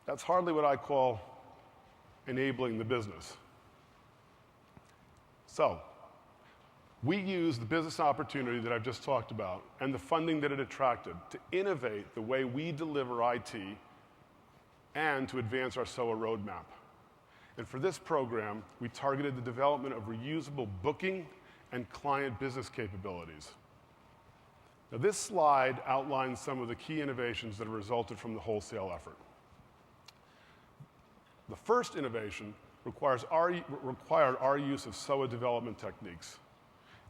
That's hardly what I call enabling the business. So, we use the business opportunity that I've just talked about and the funding that it attracted to innovate the way we deliver IT and to advance our SOA roadmap. And for this program, we targeted the development of reusable booking and client business capabilities. Now, this slide outlines some of the key innovations that have resulted from the wholesale effort. The first innovation required our use of SOA development techniques.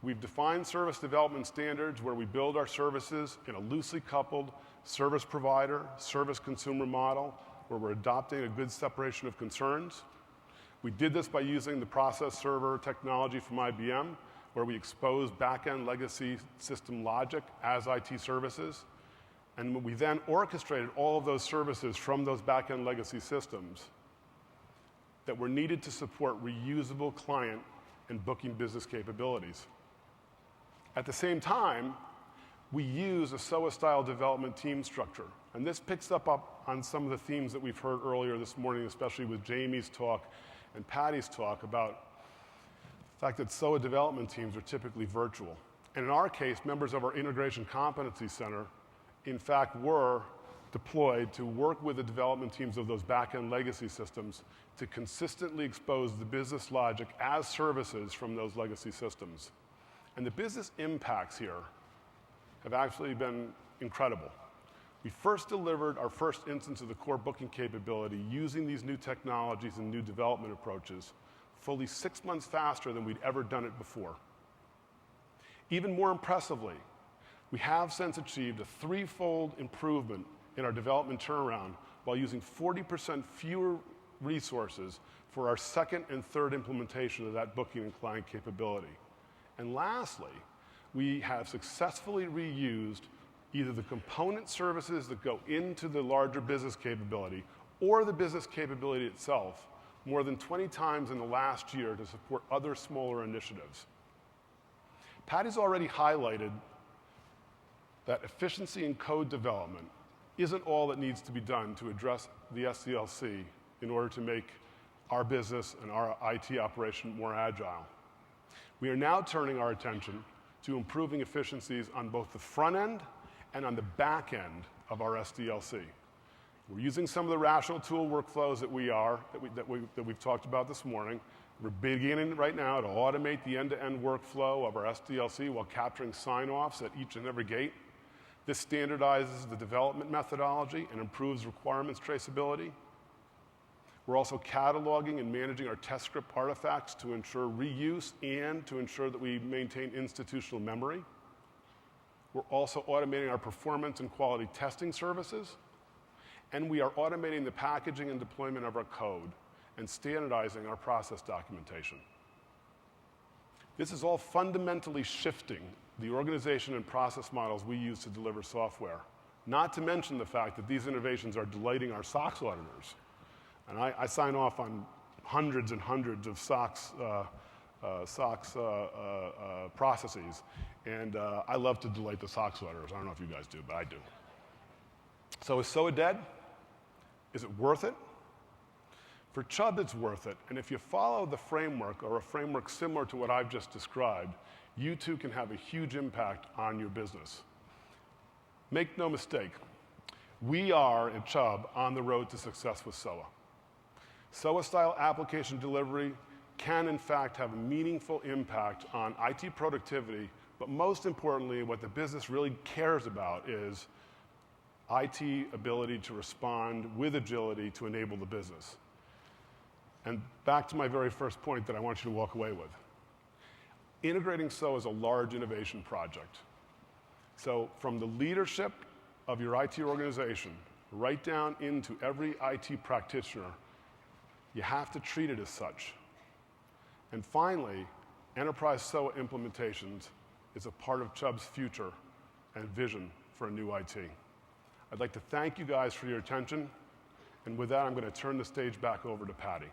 We've defined service development standards where we build our services in a loosely coupled service provider, service consumer model, where we're adopting a good separation of concerns. We did this by using the process server technology from IBM, where we expose back-end legacy system logic as IT services. And we then orchestrated all of those services from those back-end legacy systems that were needed to support reusable client and booking business capabilities. At the same time, we use a SOA-style development team structure. And this picks up on some of the themes that we've heard earlier this morning, especially with Jamie's talk and Patty's talk about the fact that SOA development teams are typically virtual. And in our case, members of our Integration Competency Center, in fact, were deployed to work with the development teams of those back-end legacy systems to consistently expose the business logic as services from those legacy systems. And the business impacts here have actually been incredible. We first delivered our first instance of the core booking capability using these new technologies and new development approaches fully 6 months faster than we'd ever done it before. Even more impressively, we have since achieved a threefold improvement in our development turnaround while using 40% fewer resources for our second and third implementation of that booking and client capability. And lastly, we have successfully reused either the component services that go into the larger business capability or the business capability itself more than 20 times in the last year to support other smaller initiatives. Patty's already highlighted that efficiency in code development isn't all that needs to be done to address the SDLC in order to make our business and our IT operation more agile. We are now turning our attention to improving efficiencies on both the front end and on the back end of our SDLC. We're using some of the rational tool workflows that we've talked about this morning. We're beginning right now to automate the end-to-end workflow of our SDLC while capturing sign-offs at each and every gate. This standardizes the development methodology and improves requirements traceability. We're also cataloging and managing our test script artifacts to ensure reuse and to ensure that we maintain institutional memory. We're also automating our performance and quality testing services. And we are automating the packaging and deployment of our code and standardizing our process documentation. This is all fundamentally shifting the organization and process models we use to deliver software, not to mention the fact that these innovations are delighting our SOX auditors. And I sign off on hundreds and hundreds of SOX processes, and I love to delight the SOX auditors. I don't know if you guys do, but I do. So is SOA dead? Is it worth it? For Chubb, it's worth it. And if you follow the framework, or a framework similar to what I've just described, you too can have a huge impact on your business. Make no mistake, we are at Chubb on the road to success with SOA. SOA-style application delivery can, in fact, have a meaningful impact on IT productivity, but most importantly, what the business really cares about is IT ability to respond with agility to enable the business. And back to my very first point that I want you to walk away with. Integrating SOA is a large innovation project. So from the leadership of your IT organization, right down into every IT practitioner, you have to treat it as such. And finally, enterprise SOA implementations is a part of Chubb's future and vision for a new IT. I'd like to thank you guys for your attention. And with that, I'm going to turn the stage back over to Patty.